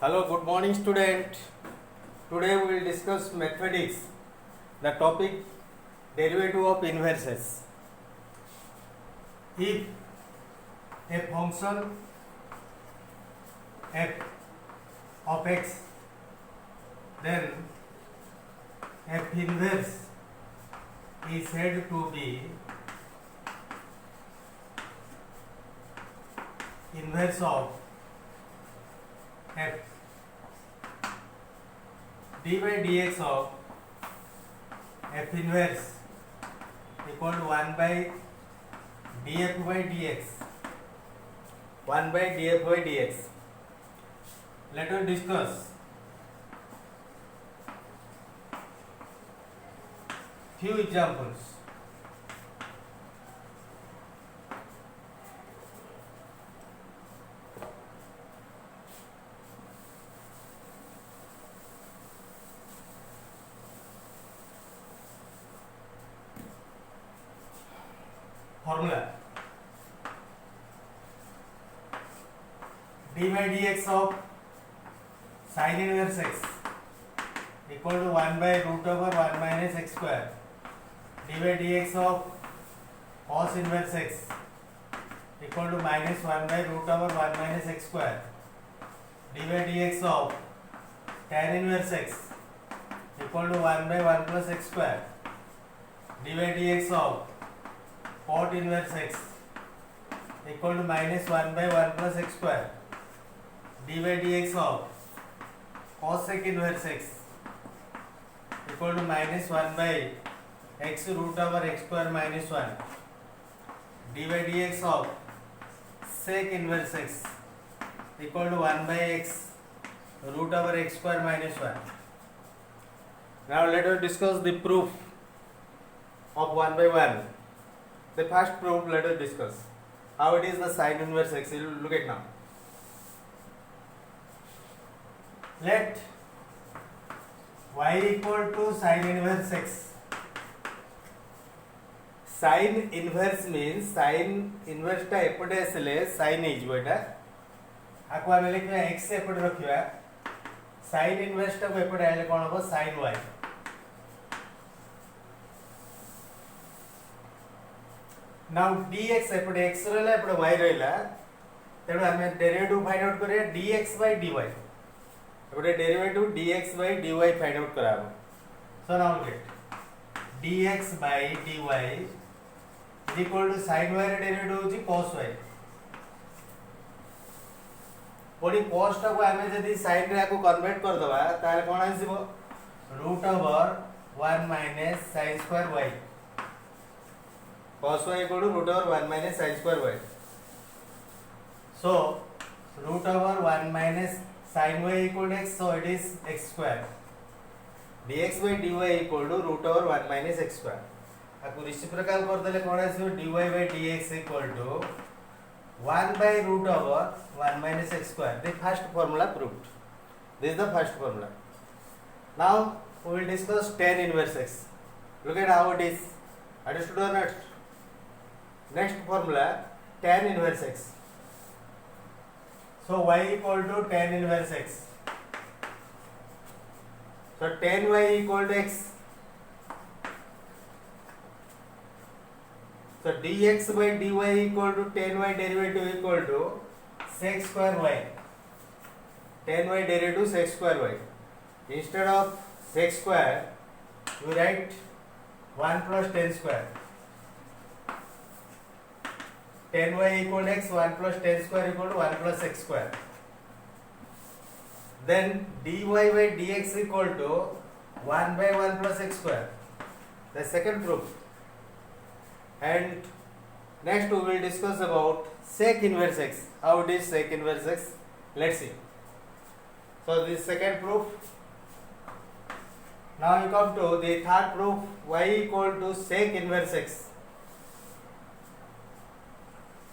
Hello, good morning student. Today we will discuss mathematics. The topic derivative of inverses. If a function f of x, then f inverse is said to be inverse of f d by dx of f inverse equal to 1 by df by dx. 1 by df by dx. Let us discuss few examples. Formula d by dx of sin inverse x equal to 1 by root over 1 minus x square. d by dx of cos inverse x equal to minus 1 by root over 1 minus x square. d by dx of tan inverse x equal to 1 by 1 plus x square. d by dx of cot inverse x equal to minus 1 by 1 plus x square. d by dx of cosec inverse x equal to minus 1 by x root over x square minus 1. d by dx of sec inverse x equal to 1 by x root over x square minus 1. Now let us discuss the proof of 1 by 1. The first proof let us discuss how it is the sin inverse x. Look at now. Let y equal to sin inverse x. Sin inverse means sin inverse टा एपटे आसले sin ହେଇଯିବ एटा आको आमे लिखिबा x एपटे रखिबा sin inverse टा को एपटे आइले कोन हो sin y. Now dx एपटे x रहला एपटे y रहला तेणु आमे डेरिवेटिव फाइंड आउट करिया dx by dy एपटे derivative dx by dy find out कराबो. So now get dx by dy is equal to sin y रे डेरिवेटिव होची cos y. ओडी cos टा को आमे जदी sin रे को कन्वर्ट कर दबा ताले कोन आसीबो root over 1 minus sin square y. cos y equal to root over 1 minus sin square y. So root over 1 minus sin y equal to x, so it is x square. dx by dy equal to root over 1 minus x square. आपको reciprocal कर देले कोन आसीबो dy by dx equal to 1 by root over 1 minus x square. The first formula proved. This is the first formula. Now we will discuss tan inverse x. Look at how it is. Understood or not? Next formula tan inverse x. So y equal to tan inverse x. So tan y equal to x. So dx by dy equal to tan y derivative equal to sec square y. Tan y derivative sec square y. Instead of sec square, you write 1 plus tan square. tan y equal to x, 1 plus tan square equal to 1 plus x square. Then dy by dx equal to 1 by 1 plus x square. The second proof. And next we will discuss about sec inverse x. How it is sec inverse x? Let's see. So this second proof. Now you come to the third proof, y equal to sec inverse x.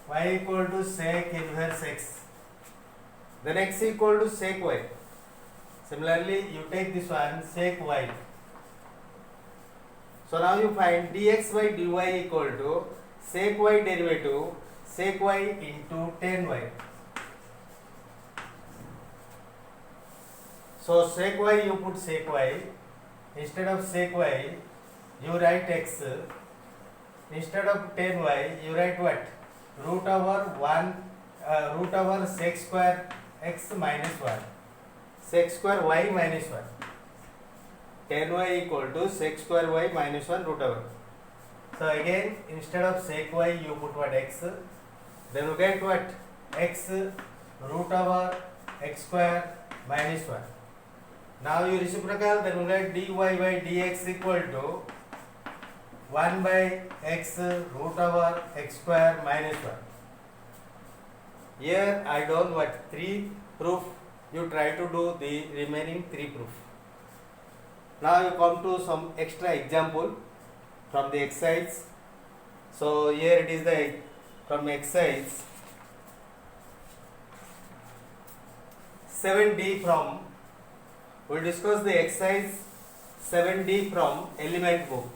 Y equal to sec inverse x. Then x equal to sec y. Similarly, you take this one sec y. So now you find dx by dy equal to sec y derivative sec y into tan y. So sec y you put sec y, instead of sec y you write x, instead of tan y you write what? Root over 1 root over sec square x minus 1, sec square y minus 1. Tan y equal to sec square y minus 1 root over. So again instead of sec y you put what? X, then you get what? X root over x square minus 1. Now you reciprocal, then you get dy by dx equal to 1 by x root over x square minus 1. Here I done what? 3 proof. You try to do the remaining 3 proof. Now you come to some extra example from the exercise. So here it is the from exercise 7D from, we will discuss the exercise 7D from element book.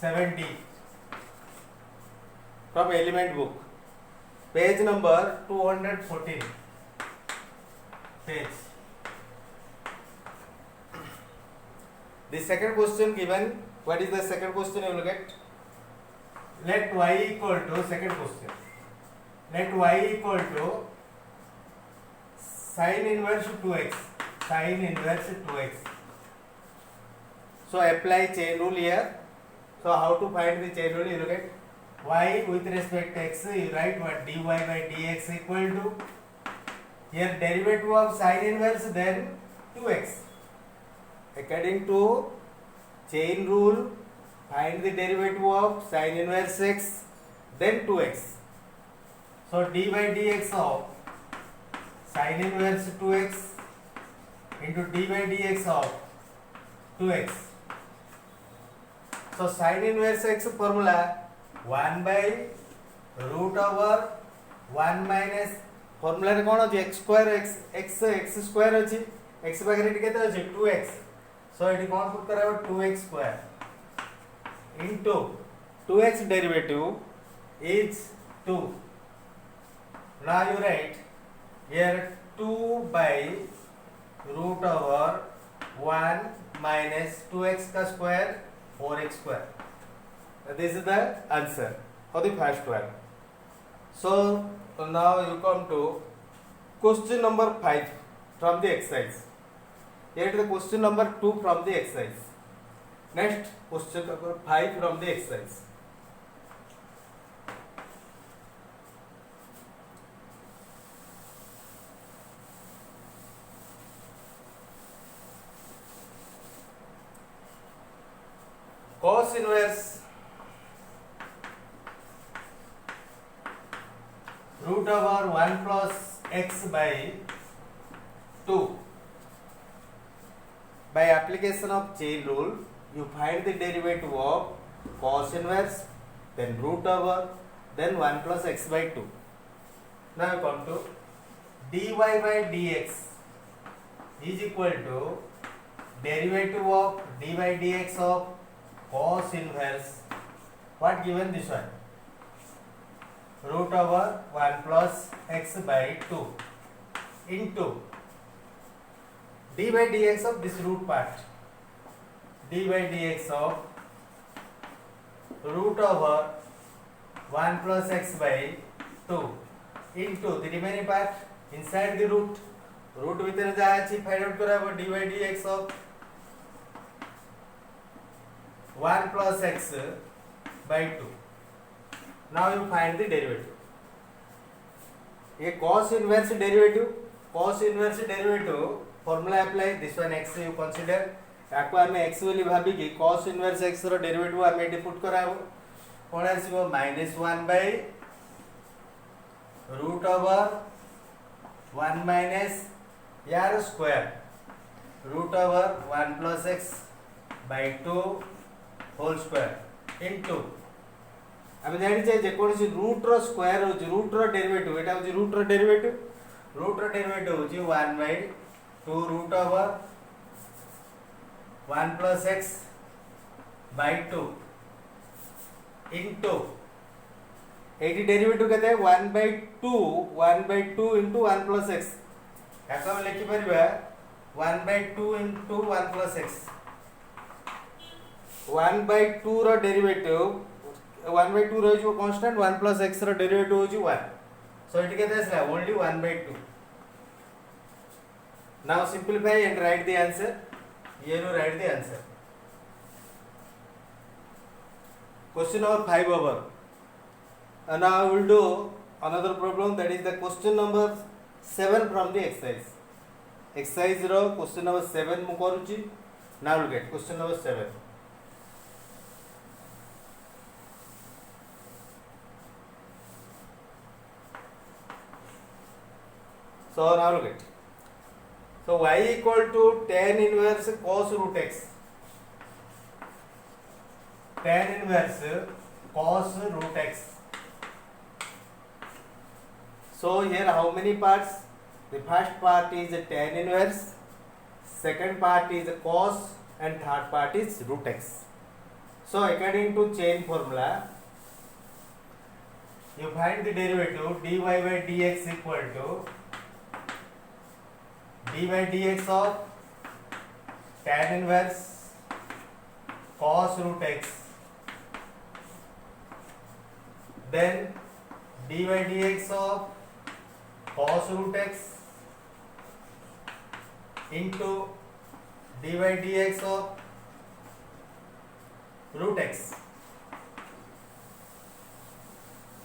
7D from element book, page number 214 page. The second question given, what is the second question you will get? Let y equal to, second question, let y equal to sin inverse 2x, sin inverse 2x. So apply chain rule here. So how to find the chain rule? You look at y with respect to x, you write what? Dy by dx equal to, here derivative of sin inverse, then 2x. According to chain rule, find the derivative of sin inverse x, then 2x. So d by dx of sin inverse 2x into d by dx of 2x. So sin inverse x formula 1 by root over 1 minus, formula रे कौन अछि? x square x square अछि, x पाखरे eighty केते अछि? 2x. So eighty कौन put कराबो? 2x square into 2x derivative is 2. Now you write here 2 by root over 1 minus 2x का square 4x square. This is the answer for the first one. So now you come to question number 5 from the exercise. Here is the question number 2 from the exercise. Next question number 5 from the exercise. Cos inverse root over 1 plus x by 2. By application of chain rule, you find the derivative of cos inverse, then root over, then 1 plus x by 2. Now you come to dy by dx is equal to derivative of dy by dx of cos inverse, what given this one? Root over 1 plus x by 2 into d by dx of this root part, d by dx of root over 1 plus x by 2 into the remaining part inside the root, root भितर जहाँ अछि find out कराबो d by dx of 1 plus x by 2. Now you find the derivative. A cos inverse derivative formula apply, this one x you consider, याको आमे x बोली भाबी कि cos inverse x रो derivative आमे एटी पुट कराबो, कोन आसीबो -1 by root over 1 minus यार square root over 1 plus x by 2 whole square into आमे जानि छै जे कोनसी रूट रो स्क्वायर हो रूट रो डेरिवेटिव, एटा हो रूट रो डेरिवेटिव हो 1 by 2 root over 1 plus x by 2 into eighty derivative केते 1 by 2 into 1 plus x, याको हम लिखि परिबा 1/2 into 1 plus x. 1/2 ର ଡେରିଭେଟିଭ 1/2 ରହିଯିବ constant, 1 plus x ର ଡେରିଭେଟିଭ ହେଉଛି 1. So it କେତେ ଆସିଲା? Only 1/2. Now simplify and write the answer. Here you write the answer. Question number 5 over. And now I will do another problem, that is the question number 7 from the exercise. Exercise ro question number 7 mu karuchi. Now look at question number 7. So now look at. So y equal to tan inverse cos root x. Tan inverse cos root x. So here how many parts? The first part is tan inverse, second part is cos, and third part is root x. So according to chain formula, you find the derivative dy by dx equal to dy by dx of tan inverse cos root x, then dy by dx of cos root x into dy by dx of root x.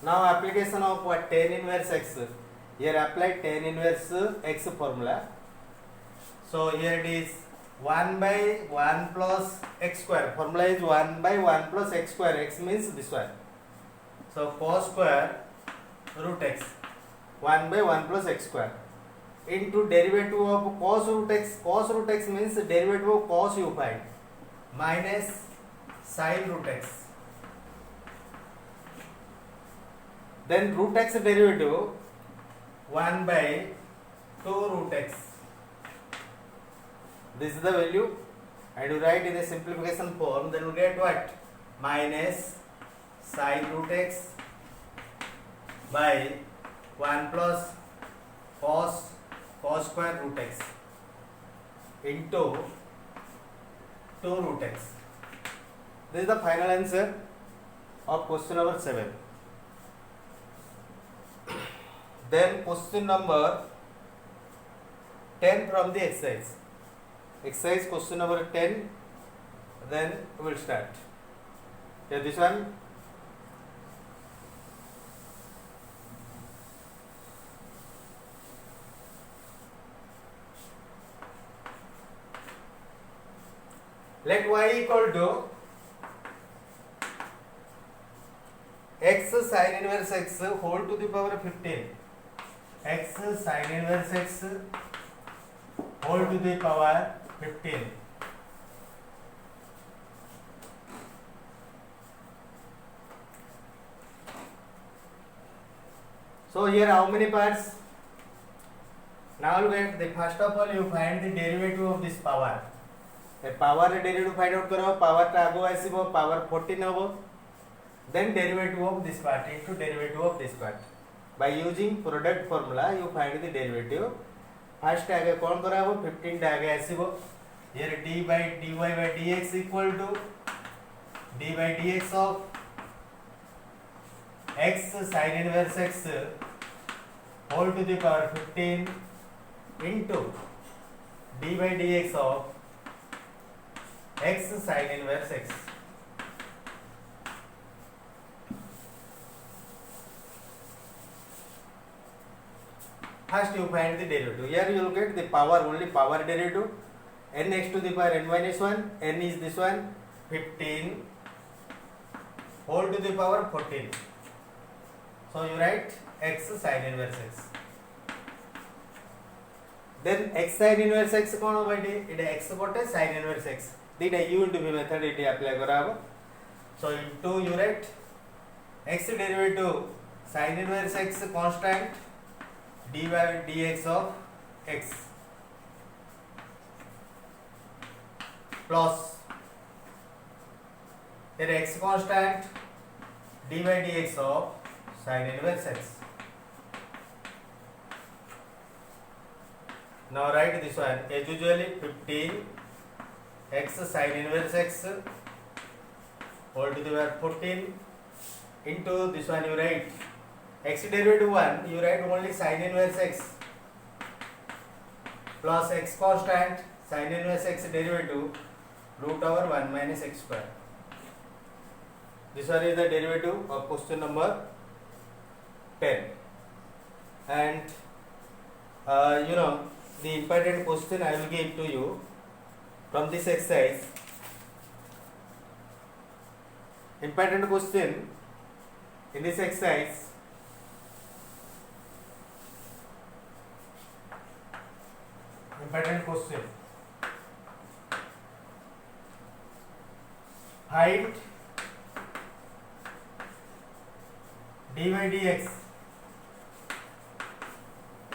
Now application of what? Tan inverse x. Here apply tan inverse x formula. So here it is 1 by 1 plus x square. Formula is 1 by 1 plus x square. X means this one. So cos square root x. 1 by 1 plus x square into derivative of cos root x. Cos root x means derivative of cos you find, minus sin root x. Then root x derivative 1 by 2 root x. This is the value, and you write in a simplification form, then you get what? Minus sin root x by 1 plus cos square root x into 2 root x. This is the final answer of question number 7. Then question number 10 from the exercise. Exercise question number 10. Then we will start. Here this one. Let y equal to x sin inverse x whole to the power 15. X sin inverse x whole to the power 15. So here how many parts? Now look at the first of all you find the derivative of this power. Power derivative find out करो. Power टा आगो आसीबो power 14 हबो. Then derivative of this part into derivative of this part. By using product formula you find the derivative. First आगे कोन कराबो 15 टा आगे आसीबो. Here d by dy by dx equal to d by dx of x sin inverse x whole to the power 15 into d by dx of x sin inverse x. First you find the derivative. Here you will get the power, only power derivative. N x to the power n minus 1. N is this one 15 whole to the power 14. So you write x sin inverse x. Then x sin inverse x कौन होगा इटे x कोटे sin inverse x. दीटा u into v method इटे apply कराबो. So into you write x derivative sin inverse x constant dy by dx of x plus here x constant dy by dx of sin inverse x. Now write this one as usually 15 x sin inverse x whole to the power 14 into this one you write x derivative 1 you write only sin inverse x plus x constant sin inverse x derivative root over 1 minus x square. This one is the derivative of question number 10. And the important question I will give to you from this exercise. Important question in this exercise. Important question. Find dy dx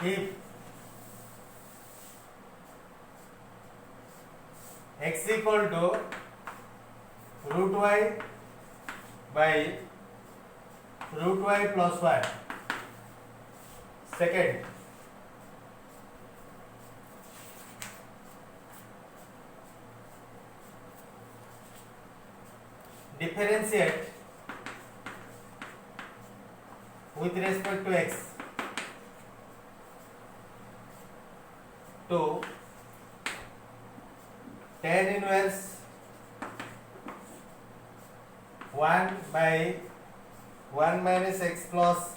if x equal to root y by root y plus 1. Second, differentiate with respect to x to tan inverse 1 by 1 minus x plus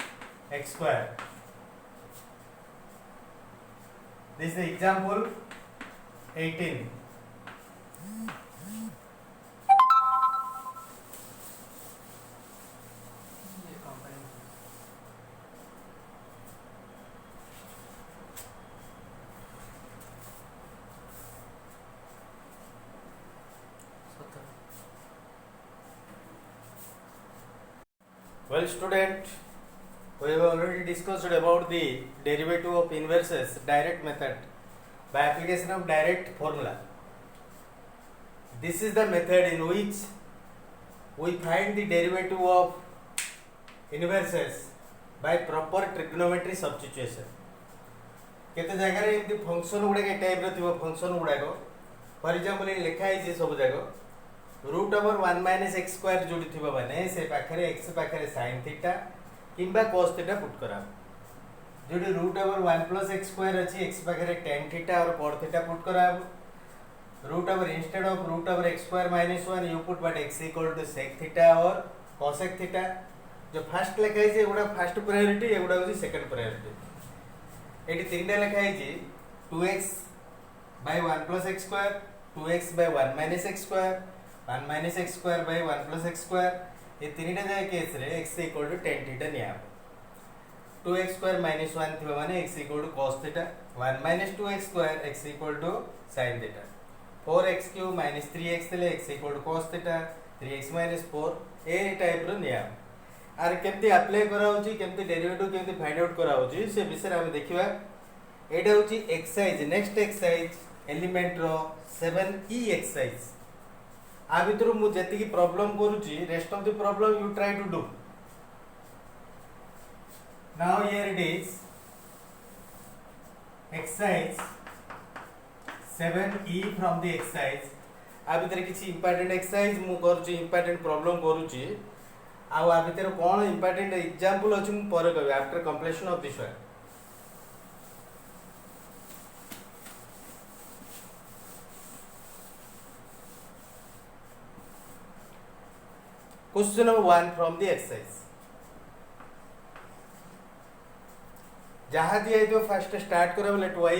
x square. This is the example 18. Well, student, we have already discussed about the derivative of inverses direct method by application of direct formula. This is the method in which we find the derivative of inverses by proper trigonometry substitution. केते जगह रे एमती function गुडा के type रो थिबो function गुडा को for example in लिखा है जे सब जगह root over 1 minus x square जोडी थिबो माने से पाखरे x पाखरे sin थीटा किंबा cos थीटा पुट करा जोडी root over 1 plus x square अछि x पाखरे tan थीटा और cos थीटा पुट करा root over instead of root over x square minus 1 you put but x equal to sec theta और cosec theta जो first लिखा है जे एगुडा first priority एगुडा होची सेकंड प्रायोरिटी एटी तीनटा लिखा है जे 2x by 1 plus x square 2x by 1 minus x square 1 minus x square by 1 plus x square ये तीनटा जाय केस रे x equal to tan theta निया 2x square minus 1 थिबा माने x equal to cos theta 1 minus 2x square x equal to sin theta 4x cube minus 3x ले x equal to cos theta 3x minus 4 ए type रो निया आर केमती apply करा होची केमती डेरिवेटिव केमती फाइंड आउट करा होची से विषय हम देखिबा एटा होची एक्सरसाइज नेक्स्ट एक्सरसाइज एलिमेंट रो 7e एक्सरसाइज आ भितर मु जति की प्रॉब्लम करूची rest of the problem you try to do now here it is exercise 7e from the exercise आ भितर किछि इंपोर्टेंट एक्सरसाइज मु करूची इंपोर्टेंट प्रॉब्लम करूची आ भितर कोन इंपोर्टेंट एग्जांपल अछि मु पर कहबे after completion of this one Question number 1 from the exercise. जहाँ दिया जो फर्स्ट स्टार्ट करो let y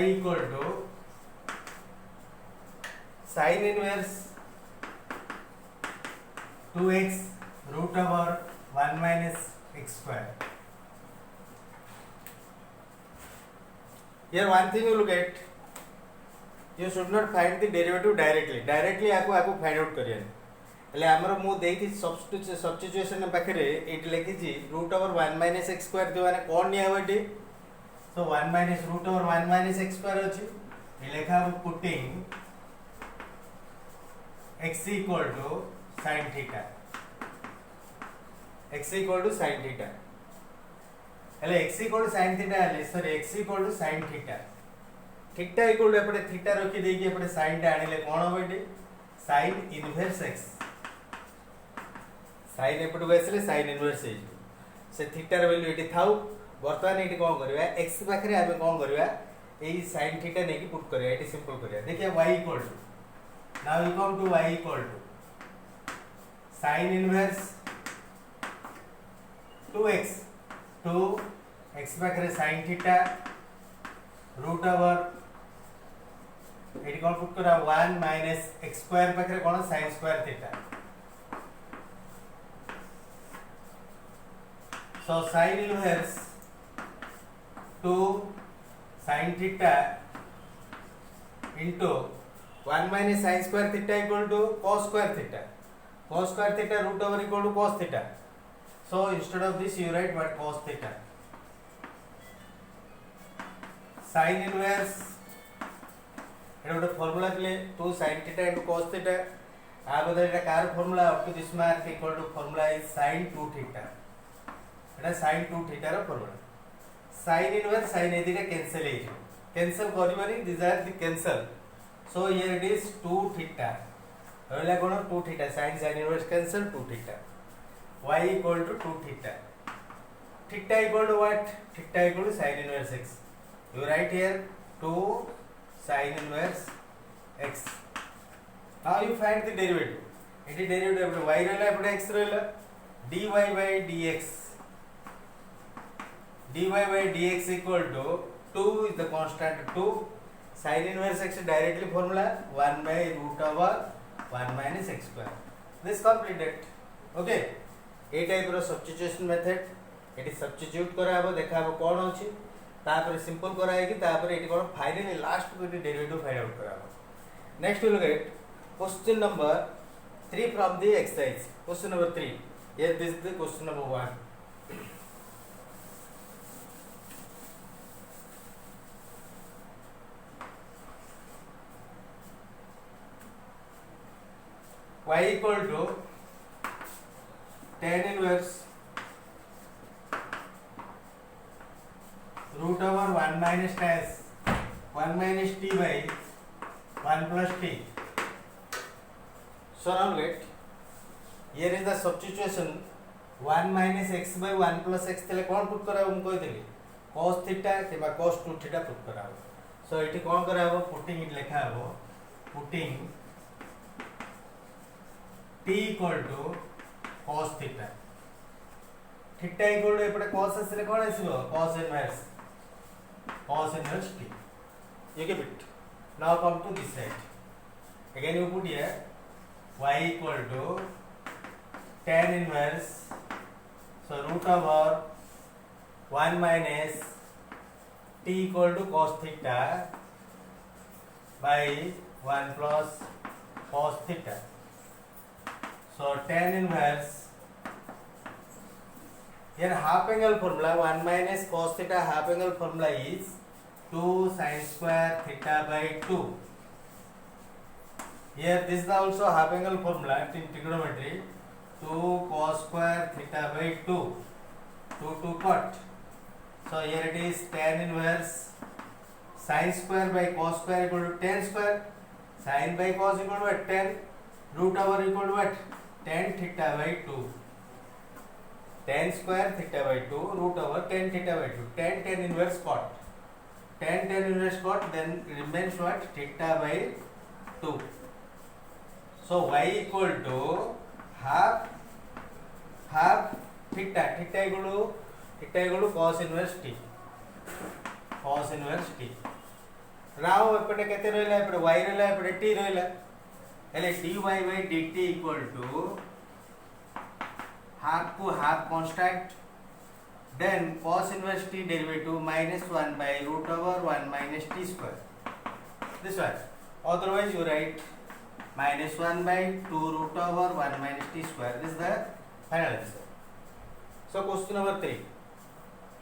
equal to sin inverse 2x root over 1 minus x square. Here one thing you look at, you should not find the derivative directly. Directly आपको find out करिए એટલે हमरो मु देइथि substitution पाखरे एट लिखि जी root over 1 minus x square तो माने कोन निया होटी so 1 minus root over 1 minus x square अछि ए लेखा putting x equal to sin theta x equal to sin theta हेले x equal to sin theta हेले sorry x equal to sin theta theta equal to एपटे theta रखी देकी एपटे sin टा आनिले कोन हो एटी sin इनवर्स x sin एपटे बसले sin इनवर्स हे से थीटा र वैल्यू एटी थाउ वर्तमान एटी कोन करबा x पाखरे आबे कोन करबा एई sin थीटा नेकी पुट करबा एटी सिंपल करबा देखिए y equal to now we come to y equal to sin inverse 2x 2x पाखरे sin थीटा रूट ओवर एटी कोन पुट करा 1 माइनस x स्क्वायर पाखरे कोन sin square theta so sin inverse 2 sin theta into 1 minus sin square theta equal to cos square theta. Cos square theta root over equal to cos theta. So instead of this you write what cos theta. Sin inverse এটা একটা formula দিলে 2 sin theta into cos theta আর বদলে এটা কার formula up to this mark equal to formula is sin 2 theta. এটা sin 2 theta ର formula sin inverse sin ଏ ଦିଟା cancel ହେଇଯିବ cancel କରିବନି these are the cancel so here it is 2 theta ରହିଲା କୋଣ 2 theta sin inverse cancel 2 theta y equal to 2 theta theta equal to what theta equal to sin inverse x you write here 2 sin inverse x now you find the derivative eighty derivative y ରହିଲା ଏପଟେ x ରହିଲା dy by dx dy by dx equal to 2 is the constant 2 sin inverse x directly formula 1 by root over 1 minus x square this completed okay ए type रो substitution method एटी substitute करा हबो देखा हबो कोन अछि तापर सिंपल करा है कि तापर एटी कोन फाइनली लास्ट को डेरिवेटिव फाइंड आउट करा हबो next will get question number 3 from the exercise question number 3 here this is the question number 1 y equal to tan inverse root over 1 minus tan 1 minus t by 1 plus t so now let here is the substitution 1 minus x by 1 plus x तले कौन put करा हम कह देली cos theta किबा cos 2 theta put करा so एठी कौन करा हो पुटिंग इट लिखा हो putting t equal to cos theta theta equal to एपटे cos असले कोन आसीबो cos inverse t you get it now come to this side again you put here y equal to tan inverse so root over 1 minus t equal to cos theta by 1 plus cos theta so tan inverse here half angle formula 1 minus cos theta half angle formula is 2 sin square theta by 2 here this is also half angle formula in trigonometry 2 cos square theta by 2 2 cut so here it is tan inverse sin square by cos square equal to tan square sin by cos equal to what 10 root over equal to what tan theta by 2 tan square theta by 2 root over tan theta by 2 tan inverse cot tan inverse cot then remains what theta by 2 so y equal to half theta equal to cos inverse t now एपटे केते रहला एपटे y रहला एपटे t रहला हेले dy by dt equal to half to half constant then cos inverse t derivative minus 1 by root over 1 minus t square this one otherwise you write minus 1 by 2 root over 1 minus t square this is the final answer so question number 3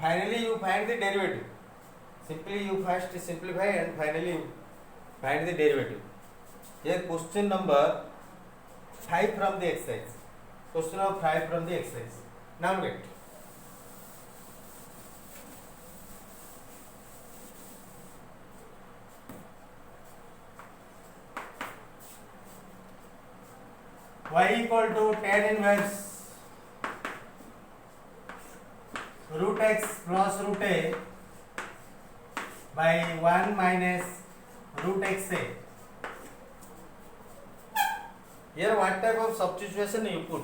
finally you find the derivative simply you first simplify and finally you find the derivative here question number 5 from the exercise question number 5 from the exercise now get y equal to tan inverse root x plus root a by 1 minus root xa. Here what type of substitution you put?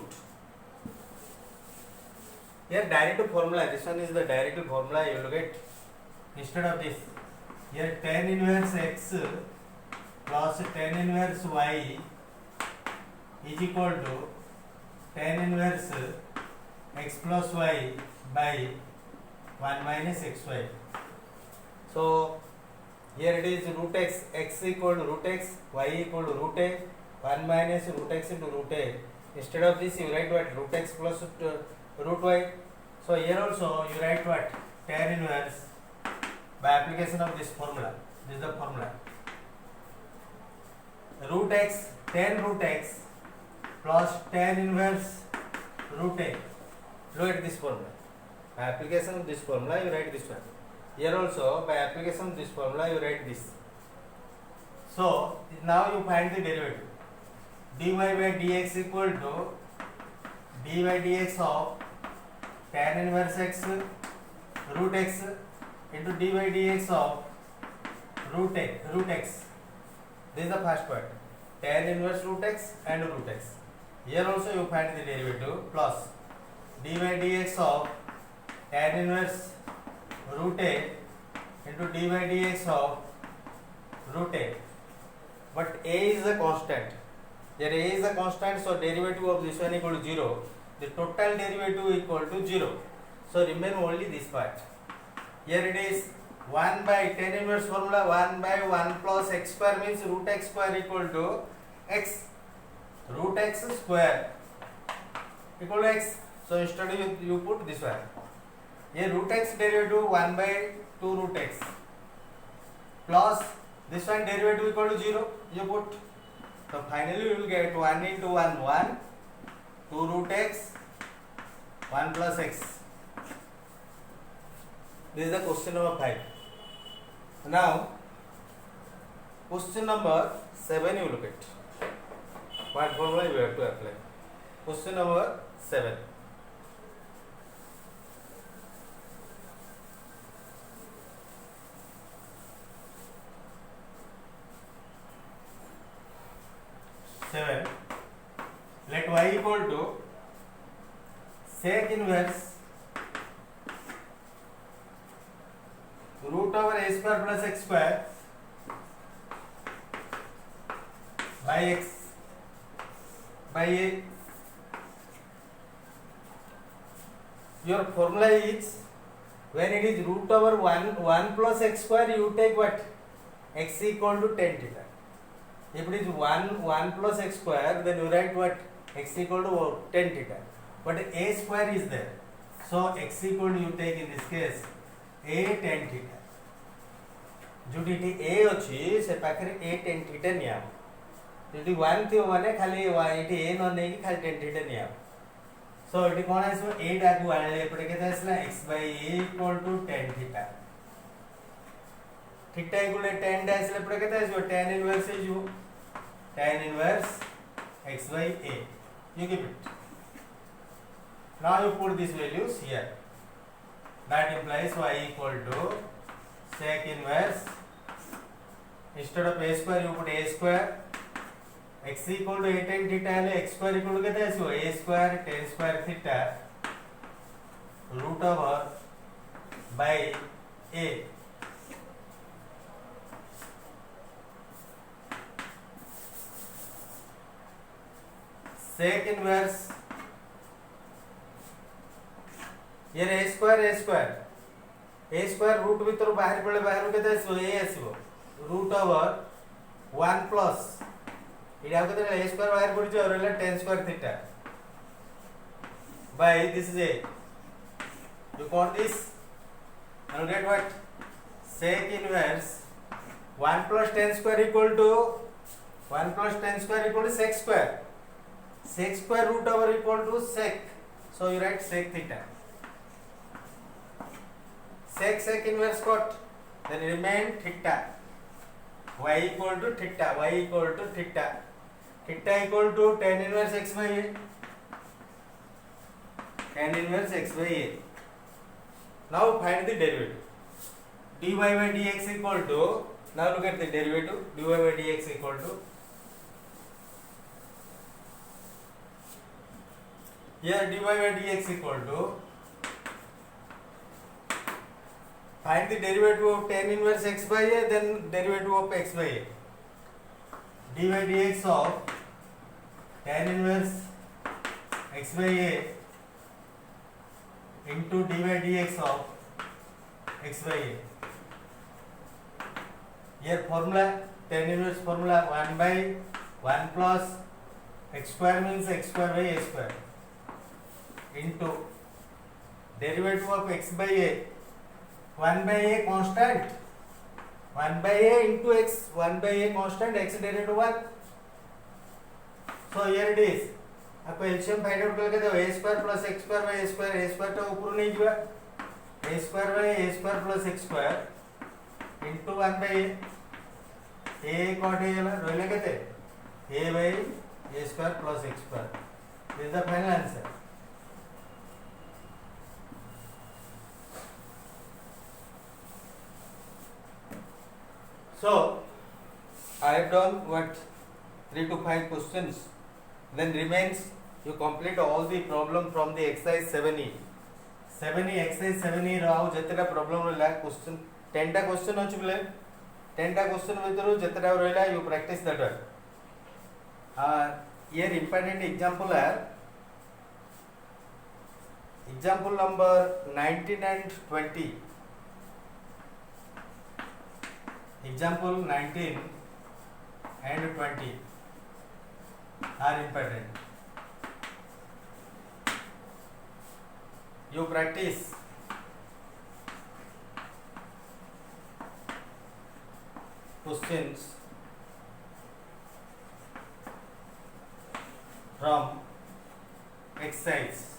Here direct formula, this one is the direct formula you will get. Instead of this, here tan inverse x plus tan inverse y is equal to tan inverse x plus y by 1 minus xy. So here it is root x equal to root x, y equal to root a, 1 minus root x into root a. Instead of this you write what? Root x plus root y. So here also you write what? Tan inverse by application of this formula. This is the formula. Root x, tan root x plus tan inverse root a. Look at this formula. By application of this formula you write this one. Here also by application of this formula you write this. So now you find the derivative. dy by dx equal to dy dx of tan inverse x root x into dy dx of root x. This is the first part. Tan inverse root x and root x. Here also you find the derivative plus dy dx of tan inverse root a into dy dx of root a. But a is a constant. Here a is a constant, so derivative of this one equal to 0. The total derivative equal to 0. So remain only this part. Here it is 1 by tan inverse formula, 1 by 1 plus x square means root x square equal to x. Root x square equal to x. So instead you put this one. Here root x derivative 1 by 2 root x plus this one derivative equal to 0. You put. So finally you will get 1 into 1 1, 2 root x, 1 plus x. This is the question number 5. Now question number 7 you look at. What formula you have to apply? Question number 7. Let y equal to sec inverse root over a square plus x square by x by a. Your formula is when it is root over 1 plus x square you take what? X equal to tan theta. If it is 1 plus x square, then you write what? X equal to tan theta. But a square is there. So x equal to you take in this case a tan theta. जोटी a अच्छी से पाखरे a tan theta निया. जोटी 1 थियो माने खाली इटी a न नहीं कि खाली tan theta निया. So इटी कौन है इसमें a डाकू आने ले पड़े कहते हैं इसलिए x by a equal to tan theta. Theta equal to tan dash ले पड़े कहते हैं इसमें tan inverse is you. Tan inverse x by a. You give it. Now you put these values here. That implies y equal to sec inverse. Instead of a square you put a square. X equal to a tan theta है x square equal to कहते हैं इसको a square tan square theta root over by a. sec inverse ये a square root भीतर बाहर पड़े बाहर के दे सो a आसीबो root over 1 plus Ida के दे a square बाहर पड़ जो रहला tan square theta by this is a. You got this and get what? Sec inverse 1 plus tan square equal to 1 plus tan square equal to sec square. Sec square root over equal to sec. So you write sec theta. Sec inverse got. Then remain theta. Y equal to theta. Y equal to theta. theta equal to tan inverse x by a. Tan inverse x by a. Now find the derivative. dy by dx equal to, now look at the derivative, dy by dx equal to, here dy by dx equal to, find the derivative of tan inverse x by a, then derivative of x by a. dy by dx of tan inverse x by a into dy by dx of x by a. Here formula, tan inverse formula 1 by 1 plus x square means x square by a square into derivative of x by a, 1 by a constant, 1 by a into x, 1 by a constant, x derivative 1. So here it is. आपको LCM find out करके दो a square plus x square by a square, a square तो ऊपर नहीं जावा, a square by a square plus x square into 1 by a cut हे गला रहले केते a by a square plus x square. This is the final answer. So I have done what 3 to 5 questions. Then remains you complete all the problem from the exercise 7e. 7e exercise 7e राव जतेटा problem रहला question 10 टा question अछि बोले 10 टा question भितर जतेटा रहला you practice that one. Here important example है example number 19 and 20. Example 19 and 20 are important. You practice questions from exercise